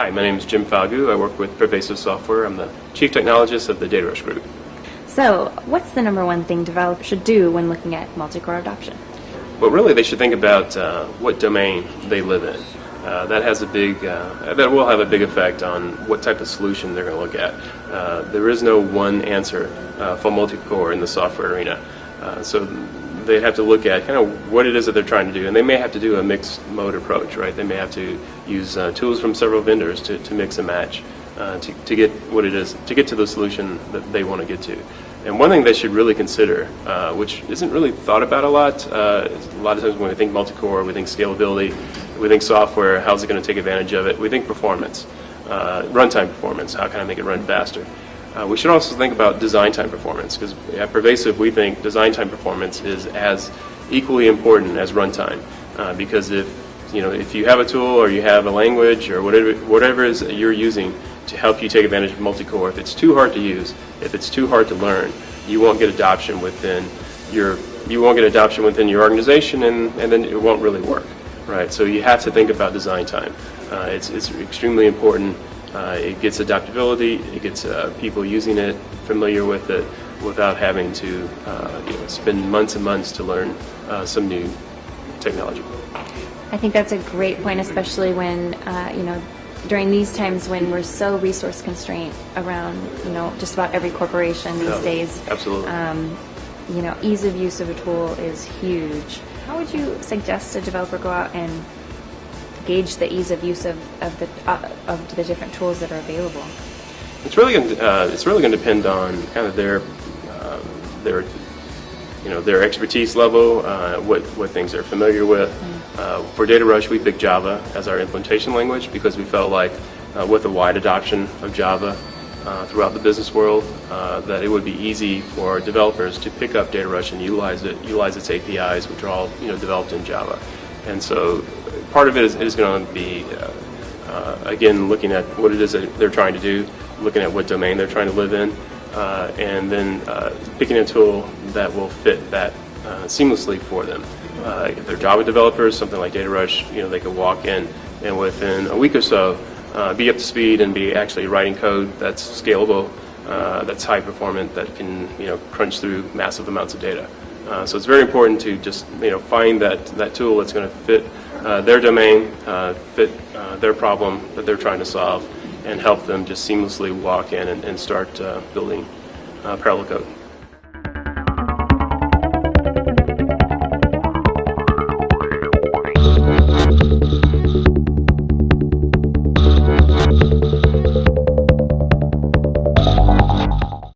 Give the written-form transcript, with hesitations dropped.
Hi, my name is Jim Falgout. I work with Pervasive Software. I'm the Chief Technologist of the DataRush Group. So, what's the number one thing developers should do when looking at multi-core adoption? Well, really, they should think about what domain they live in. That will have a big effect on what type of solution they're going to look at. There is no one answer for multi-core in the software arena. So they have to look at kind of what it is that they're trying to do, and they may have to do a mixed mode approach, right? They may have to use tools from several vendors to mix and match to get what it is, to get to the solution that they want to get to. And one thing they should really consider, which isn't really thought about a lot of times when we think multi-core, we think scalability, we think software, how's it going to take advantage of it, we think performance, runtime performance, how can I make it run faster. We should also think about design time performance, because at Pervasive we think design time performance is as equally important as runtime. Because if you have a tool or you have a language or whatever it is that you're using to help you take advantage of multi-core, if it's too hard to use, if it's too hard to learn, you won't get adoption within your organization, and then it won't really work, right? So you have to think about design time. It's extremely important. It gets adaptability, it gets people using it, familiar with it, without having to spend months and months to learn some new technology. I think that's a great point, especially when during these times when we're so resource constrained around just about every corporation these days. Absolutely. Ease of use of a tool is huge. How would you suggest a developer go out and gauge the ease of use of the different tools that are available? It's really going to depend on kind of their expertise level, what things they're familiar with. For DataRush, we picked Java as our implementation language because we felt like with a wide adoption of Java throughout the business world, that it would be easy for developers to pick up DataRush and utilize its APIs, which are all developed in Java. And so part of it is going to be, again, looking at what it is that they're trying to do, looking at what domain they're trying to live in, and then picking a tool that will fit that seamlessly for them. If they're Java developers, something like DataRush, they could walk in and within a week or so be up to speed and be actually writing code that's scalable, that's high performant, that can crunch through massive amounts of data. So it's very important to just find that tool that's going to fit their domain, fit their problem that they're trying to solve, and help them just seamlessly walk in and start building parallel code.